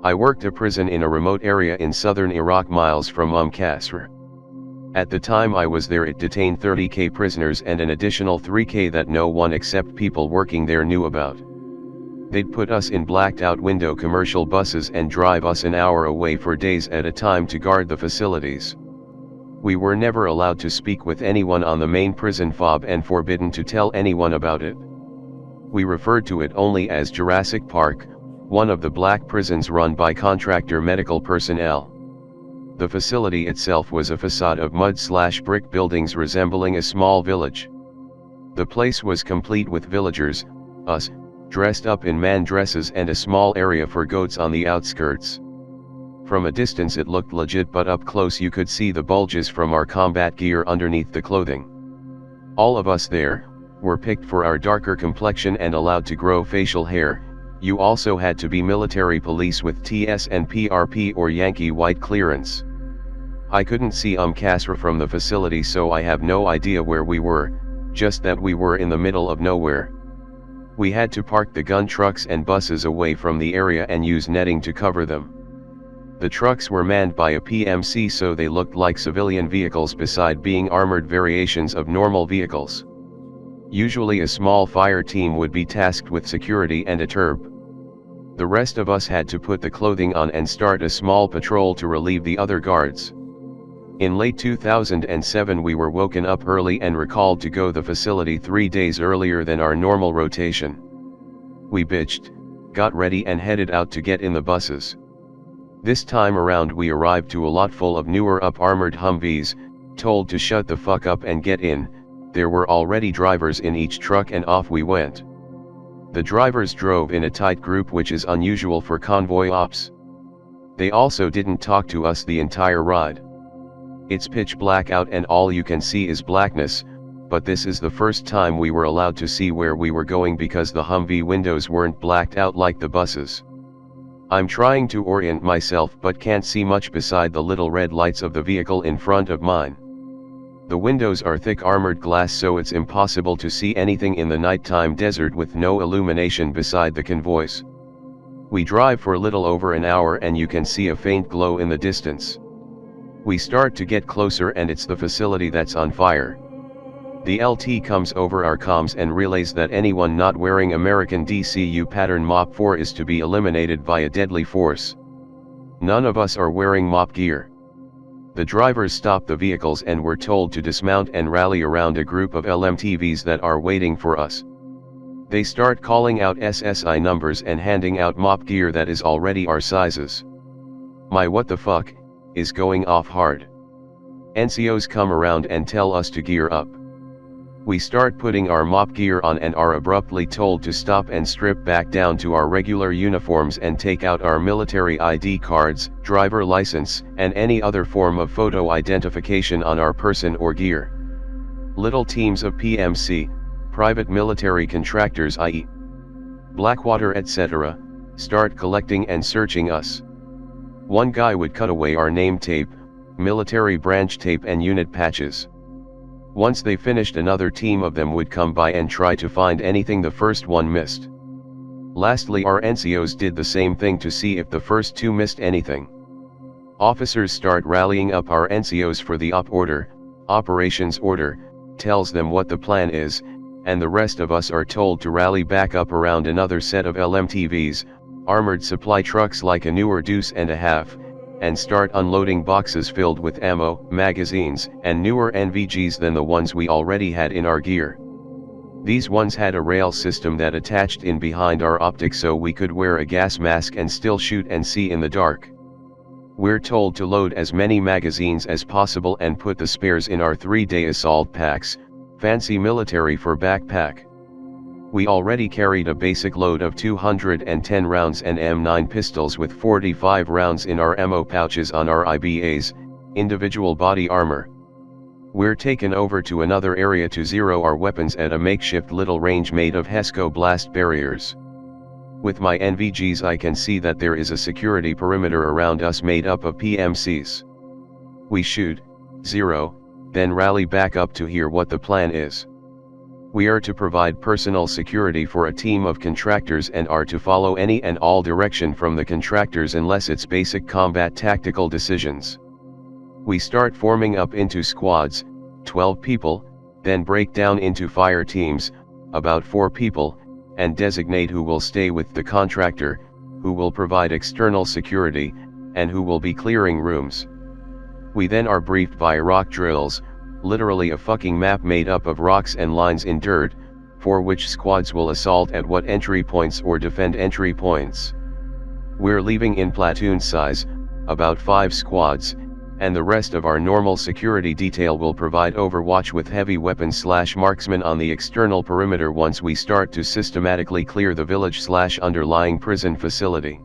I worked a prison in a remote area in southern Iraq miles from Qasr. At the time I was there it detained 30k prisoners and an additional 3k that no one except people working there knew about. They'd put us in blacked out window commercial buses and drive us an hour away for days at a time to guard the facilities. We were never allowed to speak with anyone on the main prison fob and forbidden to tell anyone about it. We referred to it only as Jurassic Park, one of the black prisons run by contractor medical personnel. The facility itself was a facade of mud/brick buildings resembling a small village. The place was complete with villagers, us, dressed up in man dresses and a small area for goats on the outskirts. From a distance it looked legit, but up close you could see the bulges from our combat gear underneath the clothing. All of us there were picked for our darker complexion and allowed to grow facial hair. You also had to be military police with TS and PRP or Yankee white clearance. I couldn't see Qasr from the facility, so I have no idea where we were, just that we were in the middle of nowhere. We had to park the gun trucks and buses away from the area and use netting to cover them. The trucks were manned by a PMC, so they looked like civilian vehicles beside being armored variations of normal vehicles. Usually a small fire team would be tasked with security and a turb. The rest of us had to put the clothing on and start a small patrol to relieve the other guards. In late 2007 we were woken up early and recalled to go the facility 3 days earlier than our normal rotation. We bitched, got ready and headed out to get in the buses. This time around we arrived to a lot full of newer up armored Humvees, told to shut the fuck up and get in. There were already drivers in each truck and off we went. The drivers drove in a tight group, which is unusual for convoy ops. They also didn't talk to us the entire ride. It's pitch black out and all you can see is blackness, but this is the first time we were allowed to see where we were going because the Humvee windows weren't blacked out like the buses. I'm trying to orient myself but can't see much beside the little red lights of the vehicle in front of mine. The windows are thick armored glass, so it's impossible to see anything in the nighttime desert with no illumination beside the convoys. We drive for a little over an hour and you can see a faint glow in the distance. We start to get closer and it's the facility that's on fire. The LT comes over our comms and relays that anyone not wearing American DCU pattern MOP 4 is to be eliminated by a deadly force. None of us are wearing MOP gear. The drivers stop the vehicles and we're told to dismount and rally around a group of LMTVs that are waiting for us. They start calling out SSI numbers and handing out MOP gear that is already our sizes. My what the fuck is going off hard. NCOs come around and tell us to gear up. We start putting our MOP gear on and are abruptly told to stop and strip back down to our regular uniforms and take out our military ID cards, driver license, and any other form of photo identification on our person or gear. Little teams of PMC, private military contractors i.e. Blackwater etc., start collecting and searching us. One guy would cut away our name tape, military branch tape and unit patches. Once they finished, another team of them would come by and try to find anything the first one missed. Lastly, our NCOs did the same thing to see if the first two missed anything. Officers start rallying up our NCOs for the op order, operations order, tells them what the plan is, and the rest of us are told to rally back up around another set of LMTVs, armored supply trucks like a newer deuce and a half, and start unloading boxes filled with ammo, magazines, and newer NVGs than the ones we already had in our gear. These ones had a rail system that attached in behind our optics so we could wear a gas mask and still shoot and see in the dark. We're told to load as many magazines as possible and put the spares in our 3-day assault packs, fancy military for backpack. We already carried a basic load of 210 rounds and M9 pistols with 45 rounds in our ammo pouches on our IBAs, individual body armor. We're taken over to another area to zero our weapons at a makeshift little range made of HESCO blast barriers. With my NVGs I can see that there is a security perimeter around us made up of PMCs. We shoot, zero, then rally back up to hear what the plan is. We are to provide personal security for a team of contractors and are to follow any and all direction from the contractors unless it's basic combat tactical decisions. We start forming up into squads, 12 people, then break down into fire teams, about 4 people, and designate who will stay with the contractor, who will provide external security, and who will be clearing rooms. We then are briefed by rock drills, literally a fucking map made up of rocks and lines in dirt, for which squads will assault at what entry points or defend entry points. We're leaving in platoon size, about 5 squads, and the rest of our normal security detail will provide overwatch with heavy weapons/marksmen on the external perimeter once we start to systematically clear the village/underlying prison facility.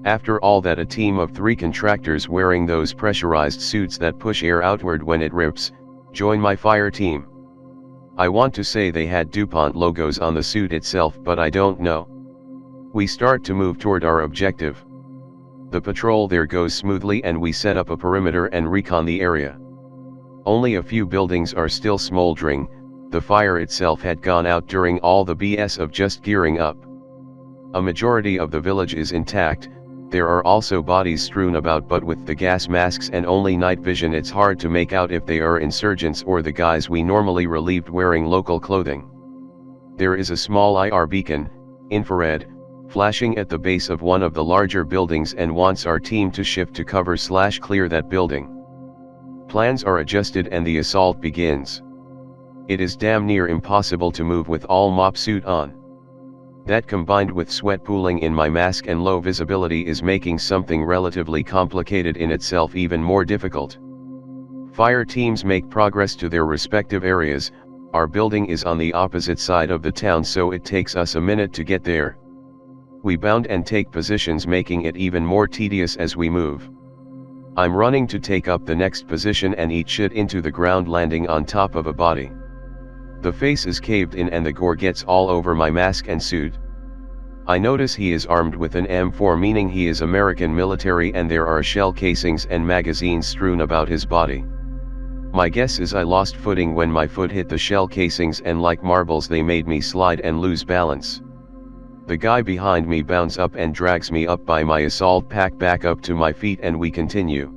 After all that, a team of 3 contractors wearing those pressurized suits that push air outward when it rips, join my fire team. I want to say they had DuPont logos on the suit itself, but I don't know. We start to move toward our objective. The patrol there goes smoothly and we set up a perimeter and recon the area. Only a few buildings are still smoldering, the fire itself had gone out during all the BS of just gearing up. A majority of the village is intact. There are also bodies strewn about, but with the gas masks and only night vision it's hard to make out if they are insurgents or the guys we normally relieved wearing local clothing. There is a small IR beacon, infrared, flashing at the base of one of the larger buildings and wants our team to shift to cover/clear that building. Plans are adjusted and the assault begins. It is damn near impossible to move with all mop suit on. That combined with sweat pooling in my mask and low visibility is making something relatively complicated in itself even more difficult. Fire teams make progress to their respective areas. Our building is on the opposite side of the town, so it takes us a minute to get there. We bound and take positions, making it even more tedious as we move. I'm running to take up the next position and eat shit into the ground, landing on top of a body. The face is caved in and the gore gets all over my mask and suit. I notice he is armed with an M4, meaning he is American military, and there are shell casings and magazines strewn about his body. My guess is I lost footing when my foot hit the shell casings, and like marbles they made me slide and lose balance. The guy behind me bounds up and drags me up by my assault pack back up to my feet, and we continue.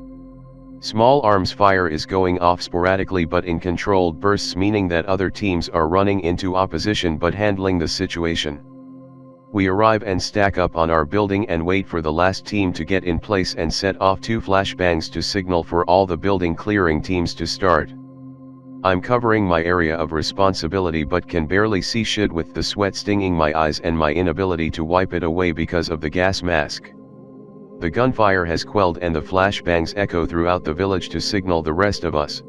Small arms fire is going off sporadically but in controlled bursts, meaning that other teams are running into opposition but handling the situation. We arrive and stack up on our building and wait for the last team to get in place and set off 2 flashbangs to signal for all the building clearing teams to start. I'm covering my area of responsibility but can barely see shit with the sweat stinging my eyes and my inability to wipe it away because of the gas mask. The gunfire has quelled and the flashbangs echo throughout the village to signal the rest of us.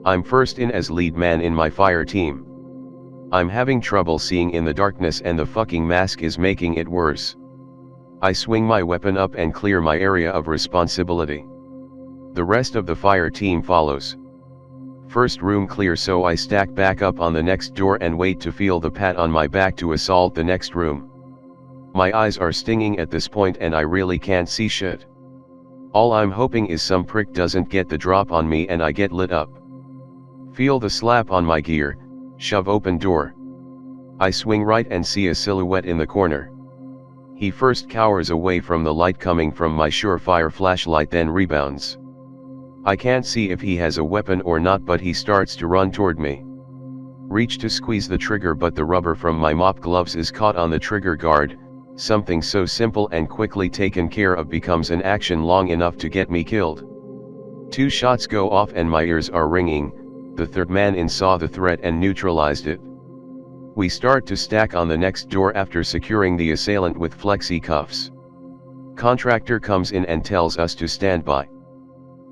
I'm first in as lead man in my fire team. I'm having trouble seeing in the darkness and the fucking mask is making it worse. I swing my weapon up and clear my area of responsibility. The rest of the fire team follows. First room clear, so I stack back up on the next door and wait to feel the pat on my back to assault the next room. My eyes are stinging at this point and I really can't see shit. All I'm hoping is some prick doesn't get the drop on me and I get lit up. Feel the slap on my gear, shove open door. I swing right and see a silhouette in the corner. He first cowers away from the light coming from my surefire flashlight, then rebounds. I can't see if he has a weapon or not, but he starts to run toward me. Reach to squeeze the trigger, but the rubber from my mop gloves is caught on the trigger guard. Something so simple and quickly taken care of becomes an action long enough to get me killed. 2 shots go off and my ears are ringing. The third man in saw the threat and neutralized it. We start to stack on the next door after securing the assailant with flexi cuffs. Contractor comes in and tells us to stand by.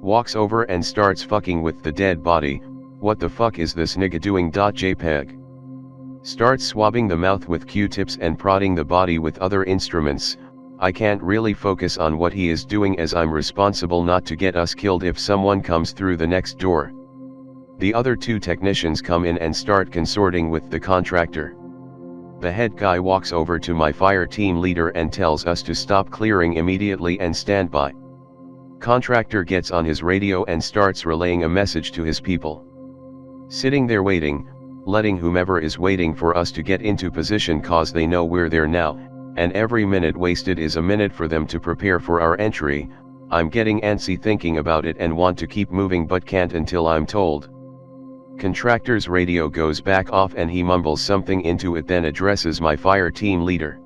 Walks over and starts fucking with the dead body. What the fuck is this nigga doing? JPEG. Starts swabbing the mouth with Q-tips and prodding the body with other instruments. I can't really focus on what he is doing as I'm responsible not to get us killed if someone comes through the next door. The other 2 technicians come in and start consorting with the contractor. The head guy walks over to my fire team leader and tells us to stop clearing immediately and stand by. Contractor gets on his radio and starts relaying a message to his people. Sitting there waiting, letting whomever is waiting for us to get into position cause they know we're there now, and every minute wasted is a minute for them to prepare for our entry. I'm getting antsy thinking about it and want to keep moving but can't until I'm told. Contractor's radio goes back off and he mumbles something into it, then addresses my fire team leader.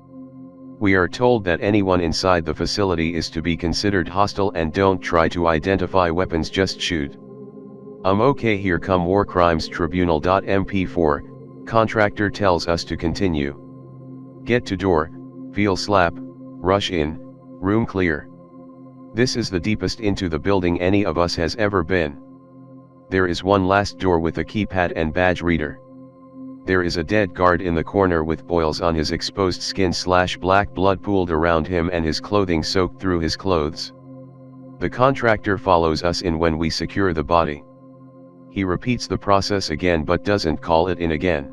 We are told that anyone inside the facility is to be considered hostile and don't try to identify weapons, just shoot. Okay, here come War Crimes Tribunal. MP4, contractor tells us to continue. Get to door, feel slap, rush in, room clear. This is the deepest into the building any of us has ever been. There is one last door with a keypad and badge reader. There is a dead guard in the corner with boils on his exposed skin / black blood pooled around him and his clothing soaked through his clothes. The contractor follows us in when we secure the body. He repeats the process again but doesn't call it in again.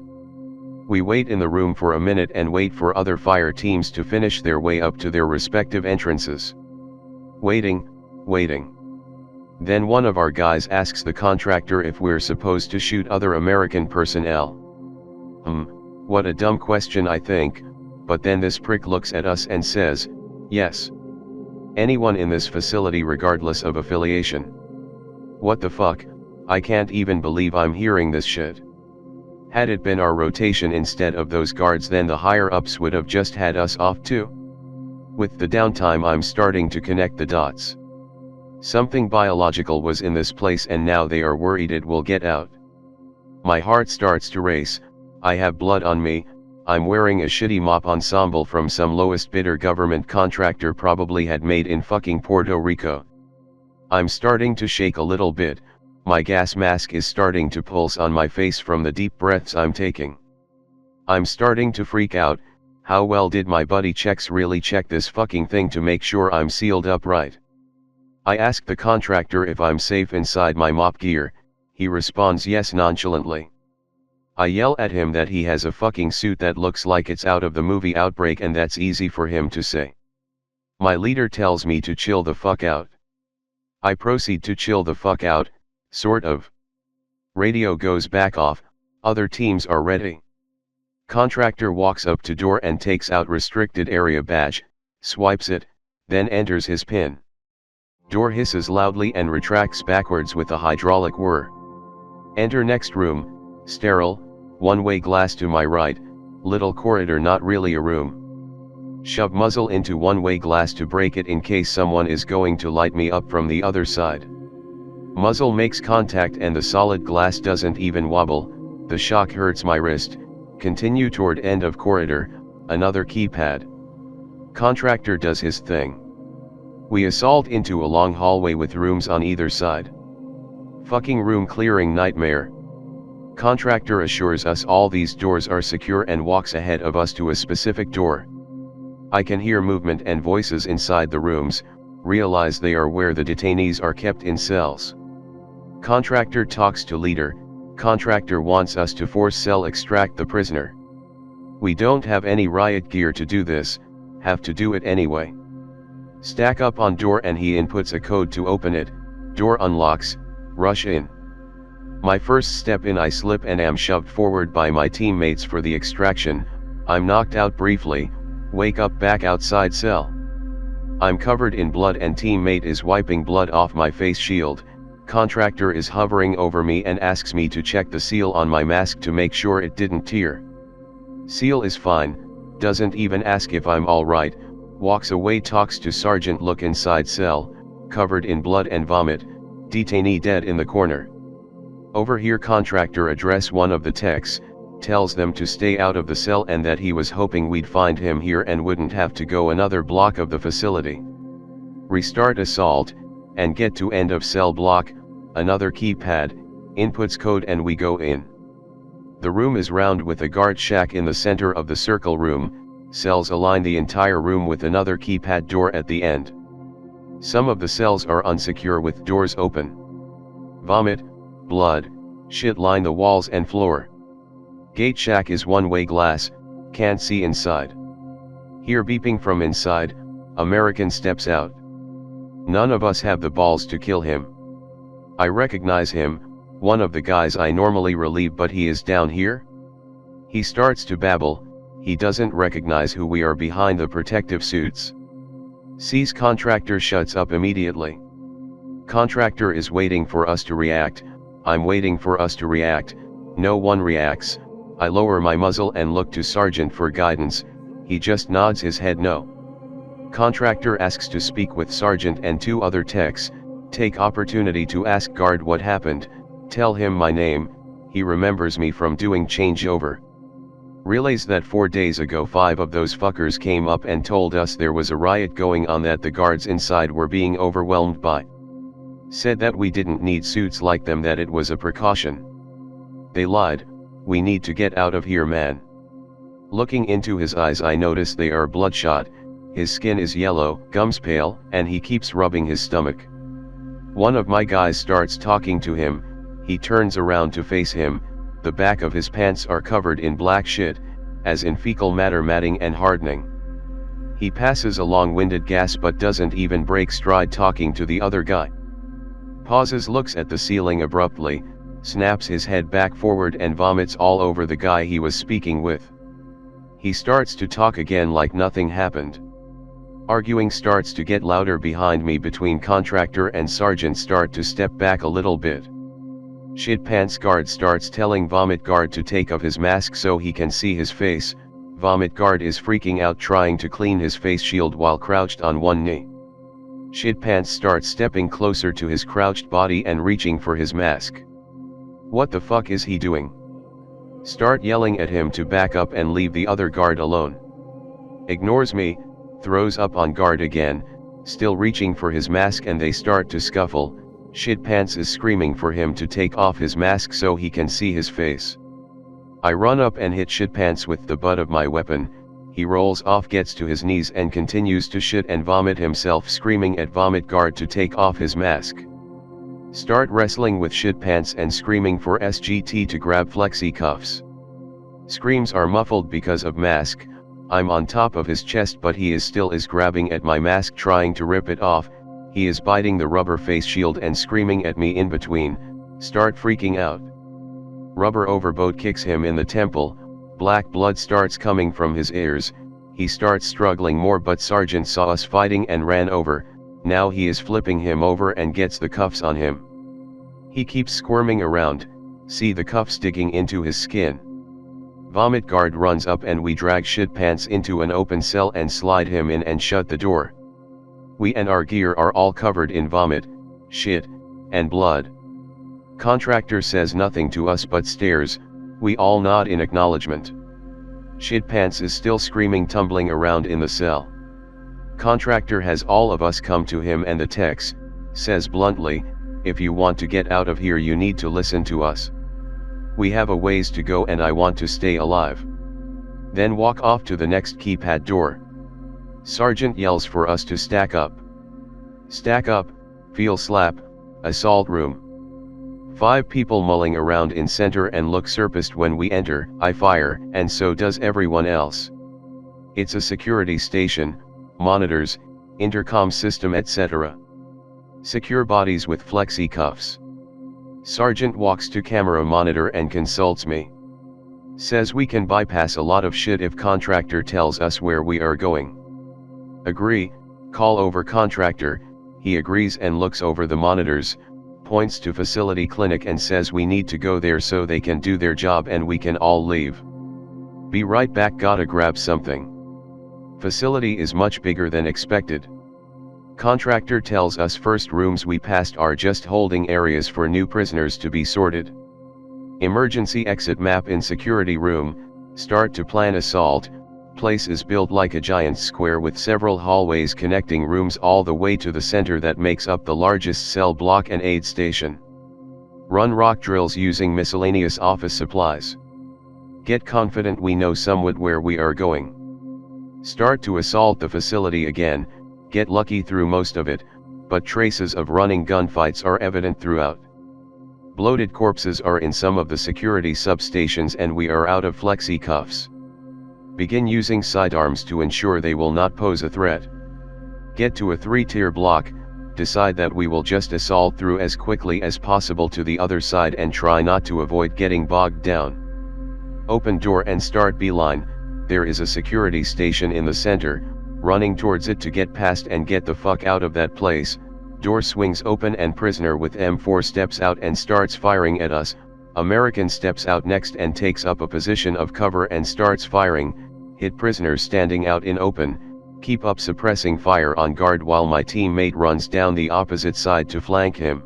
We wait in the room for a minute and wait for other fire teams to finish their way up to their respective entrances. Waiting. Then one of our guys asks the contractor if we're supposed to shoot other American personnel. What a dumb question, I think, but then this prick looks at us and says, yes. Anyone in this facility regardless of affiliation. What the fuck, I can't even believe I'm hearing this shit. Had it been our rotation instead of those guards, then the higher ups would have just had us off too. With the downtime I'm starting to connect the dots. Something biological was in this place and now they are worried it will get out. My heart starts to race. I have blood on me, I'm wearing a shitty mop ensemble from some lowest bidder government contractor probably had made in fucking Puerto Rico. I'm starting to shake a little bit, my gas mask is starting to pulse on my face from the deep breaths I'm taking. I'm starting to freak out. How well did my buddy checks really check this fucking thing to make sure I'm sealed up right? I ask the contractor if I'm safe inside my mop gear, he responds yes nonchalantly. I yell at him that he has a fucking suit that looks like it's out of the movie Outbreak and that's easy for him to say. My leader tells me to chill the fuck out. I proceed to chill the fuck out, sort of. Radio goes back off, other teams are ready. Contractor walks up to door and takes out restricted area badge, swipes it, then enters his pin. Door hisses loudly and retracts backwards with a hydraulic whir. Enter next room, sterile, one-way glass to my right, little corridor not really a room. Shove muzzle into one-way glass to break it in case someone is going to light me up from the other side. Muzzle makes contact and the solid glass doesn't even wobble, the shock hurts my wrist. Continue toward end of corridor, another keypad. Contractor does his thing. We assault into a long hallway with rooms on either side. Fucking room clearing nightmare. Contractor assures us all these doors are secure and walks ahead of us to a specific door. I can hear movement and voices inside the rooms, realize they are where the detainees are kept in cells. Contractor talks to leader. Contractor wants us to force cell extract the prisoner. We don't have any riot gear to do this, have to do it anyway. Stack up on door and he inputs a code to open it, door unlocks, rush in. My first step in, I slip and am shoved forward by my teammates for the extraction. I'm knocked out briefly, wake up back outside cell. I'm covered in blood and teammate is wiping blood off my face shield. Contractor is hovering over me and asks me to check the seal on my mask to make sure it didn't tear. Seal is fine, doesn't even ask if I'm alright, walks away, talks to sergeant. Look inside cell, covered in blood and vomit, detainee dead in the corner. Over here contractor address one of the techs, tells them to stay out of the cell and that he was hoping we'd find him here and wouldn't have to go another block of the facility. Restart assault, and get to end of cell block, another keypad, inputs code and we go in. The room is round with a guard shack in the center of the circle room, cells align the entire room with another keypad door at the end. Some of the cells are unsecure with doors open. Vomit, blood, shit line the walls and floor. Gate shack is one-way glass, can't see inside. Hear beeping from inside, American steps out. None of us have the balls to kill him. I recognize him, one of the guys I normally relieve, but he is down here? He starts to babble, he doesn't recognize who we are behind the protective suits. Sees contractor, shuts up immediately. Contractor is waiting for us to react, I'm waiting for us to react, no one reacts. I lower my muzzle and look to Sergeant for guidance, he just nods his head no. Contractor asks to speak with Sergeant and 2 other techs, take opportunity to ask guard what happened, tell him my name, he remembers me from doing changeover. Relays that 4 days ago 5 of those fuckers came up and told us there was a riot going on that the guards inside were being overwhelmed by. Said that we didn't need suits like them, that it was a precaution. They lied, we need to get out of here, man. Looking into his eyes I notice they are bloodshot, his skin is yellow, gums pale, and he keeps rubbing his stomach. One of my guys starts talking to him, he turns around to face him, the back of his pants are covered in black shit, as in fecal matter matting and hardening. He passes a long-winded gasp but doesn't even break stride talking to the other guy. Pauses, looks at the ceiling abruptly, snaps his head back forward and vomits all over the guy he was speaking with. He starts to talk again like nothing happened. Arguing starts to get louder behind me between contractor and sergeant start to step back a little bit. Shit pants guard starts telling vomit guard to take off his mask so he can see his face. Vomit guard is freaking out trying to clean his face shield while crouched on one knee. Shit pants starts stepping closer to his crouched body and reaching for his mask. What the fuck is he doing? Start yelling at him to back up and leave the other guard alone. Ignores me, throws up on guard again, still reaching for his mask, and they start to scuffle. Shit pants is screaming for him to take off his mask so he can see his face. I run up and hit shit pants with the butt of my weapon. He rolls off, gets to his knees and continues to shit and vomit himself, screaming at vomit guard to take off his mask. Start wrestling with shit pants and screaming for SGT to grab flexi cuffs. Screams are muffled because of mask. I'm on top of his chest but he is still grabbing at my mask trying to rip it off. He is biting the rubber face shield and screaming at me in between. Start freaking out. Rubber overboat kicks him in the temple, black blood starts coming from his ears, he starts struggling more but Sergeant saw us fighting and ran over, now he is flipping him over and gets the cuffs on him. He keeps squirming around, see the cuffs digging into his skin. Vomit guard runs up and we drag shit pants into an open cell and slide him in and shut the door. We and our gear are all covered in vomit, shit, and blood. Contractor says nothing to us but stares, we all nod in acknowledgement. Shit pants is still screaming, tumbling around in the cell. Contractor has all of us come to him and the techs, says bluntly, if you want to get out of here you need to listen to us. We have a ways to go and I want to stay alive. Then walk off to the next keypad door. Sergeant yells for us to stack up. Stack up, feel slap, assault room. 5 people mulling around in center and look surprised when we enter. I fire, and so does everyone else. It's a security station, monitors, intercom system etc. Secure bodies with flexi cuffs. Sergeant walks to camera monitor and consults me. Says we can bypass a lot of shit if contractor tells us where we are going. Agree, call over contractor, he agrees and looks over the monitors, points to facility clinic and says we need to go there so they can do their job and we can all leave. Be right back, gotta grab something. Facility is much bigger than expected. Contractor tells us first rooms we passed are just holding areas for new prisoners to be sorted. Emergency exit map in security room, start to plan assault. Place is built like a giant square with several hallways connecting rooms all the way to the center that makes up the largest cell block and aid station. Run rock drills using miscellaneous office supplies. Get confident we know somewhat where we are going. Start to assault the facility again, get lucky through most of it, but traces of running gunfights are evident throughout. Bloated corpses are in some of the security substations and we are out of flexi cuffs. Begin using sidearms to ensure they will not pose a threat. Get to a 3-tier block, decide that we will just assault through as quickly as possible to the other side and try not to avoid getting bogged down. Open door and start beeline. There is a security station in the center, running towards it to get past and get the fuck out of that place. Door swings open and prisoner with M4 steps out and starts firing at us. American steps out next and takes up a position of cover and starts firing. Hit prisoner standing out in open. Keep up suppressing fire on guard while my teammate runs down the opposite side to flank him.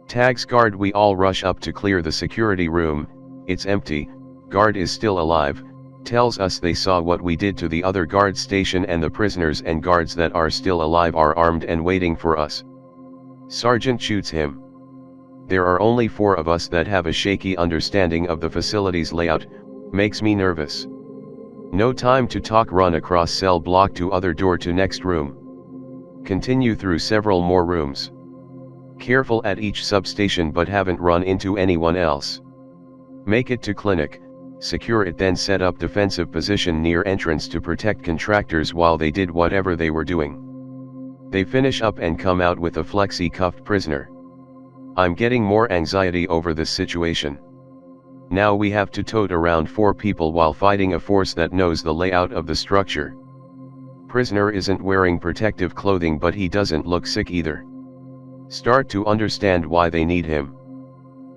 Tags guard. We all rush up to clear the security room. It's empty. Guard is still alive. Tells us they saw what we did to the other guard station and the prisoners and guards that are still alive are armed and waiting for us. Sergeant shoots him. There are only 4 of us that have a shaky understanding of the facility's layout. Makes me nervous. No time to talk. Run across cell block to other door to next room. Continue through several more rooms. Careful at each substation but haven't run into anyone else. Make it to clinic, secure it, then set up defensive position near entrance to protect contractors while they did whatever they were doing. They finish up and come out with a flexi-cuffed prisoner. I'm getting more anxiety over this situation. Now we have to tote around 4 people while fighting a force that knows the layout of the structure. Prisoner isn't wearing protective clothing but he doesn't look sick either. Start to understand why they need him.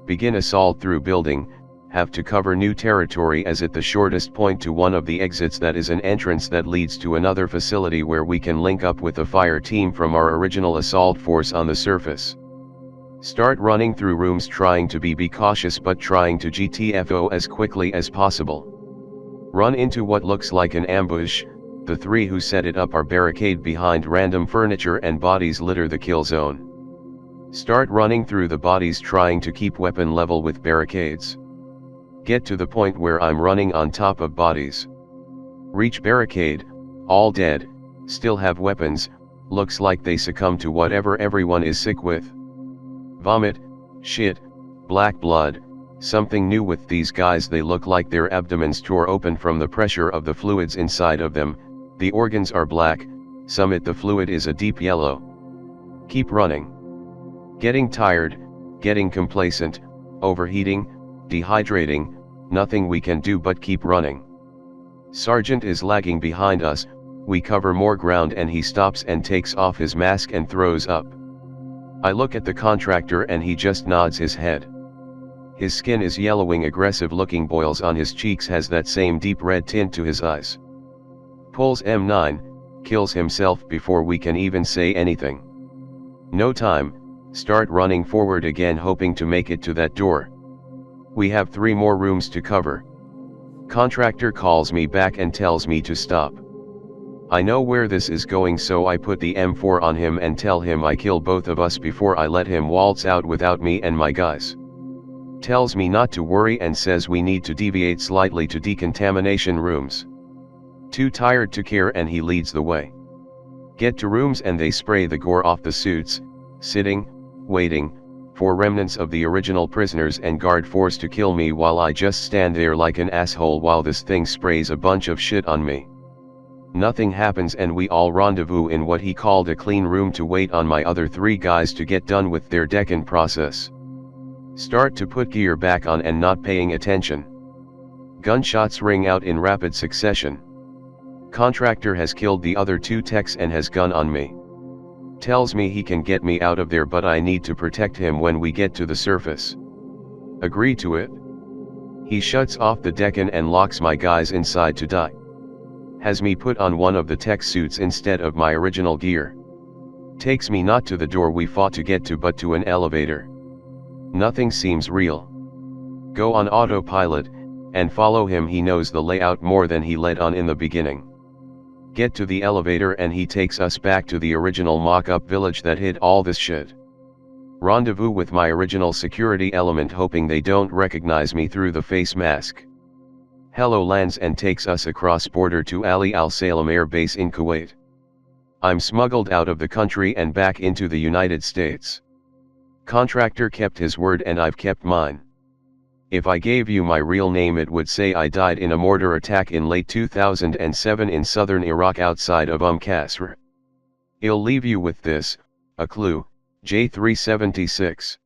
Begin assault through building. Have to cover new territory as at the shortest point to one of the exits that is an entrance that leads to another facility where we can link up with a fire team from our original assault force on the surface. Start running through rooms trying to be cautious but trying to GTFO as quickly as possible. Run into what looks like an ambush. The 3 who set it up are barricade behind random furniture and bodies litter the kill zone. Start running through the bodies trying to keep weapon level with barricades. Get to the point where I'm running on top of bodies. Reach barricade, all dead, still have weapons, looks like they succumb to whatever everyone is sick with. Vomit, shit, black blood, something new with these guys. They look like their abdomens tore open from the pressure of the fluids inside of them. The organs are black, summit the fluid is a deep yellow. Keep running. Getting tired, getting complacent, overheating, dehydrating, nothing we can do but keep running. Sergeant is lagging behind us, we cover more ground and he stops and takes off his mask and throws up. I look at the contractor and he just nods his head. His skin is yellowing, aggressive looking boils on his cheeks, has that same deep red tint to his eyes. Pulls M9, kills himself before we can even say anything. No time, start running forward again hoping to make it to that door. We have 3 more rooms to cover. Contractor calls me back and tells me to stop. I know where this is going, so I put the M4 on him and tell him I kill both of us before I let him waltz out without me and my guys. Tells me not to worry and says we need to deviate slightly to decontamination rooms. Too tired to care and he leads the way. Get to rooms and they spray the gore off the suits, sitting, waiting, for remnants of the original prisoners and guard force to kill me while I just stand there like an asshole while this thing sprays a bunch of shit on me. Nothing happens and we all rendezvous in what he called a clean room to wait on my other 3 guys to get done with their Deccan process. Start to put gear back on and not paying attention. Gunshots ring out in rapid succession. Contractor has killed the other 2 techs and has gun on me. Tells me he can get me out of there but I need to protect him when we get to the surface. Agree to it. He shuts off the Deccan and locks my guys inside to die. Has me put on one of the tech suits instead of my original gear. Takes me not to the door we fought to get to but to an elevator. Nothing seems real. Go on autopilot, and follow him. He knows the layout more than he let on in the beginning. Get to the elevator and he takes us back to the original mock-up village that hid all this shit. Rendezvous with my original security element hoping they don't recognize me through the face mask. Hello lands and takes us across border to Ali Al Salem Air Base in Kuwait. I'm smuggled out of the country and back into the United States. Contractor kept his word and I've kept mine. If I gave you my real name it would say I died in a mortar attack in late 2007 in southern Iraq outside of Qasr. I'll leave you with this, a clue, J376.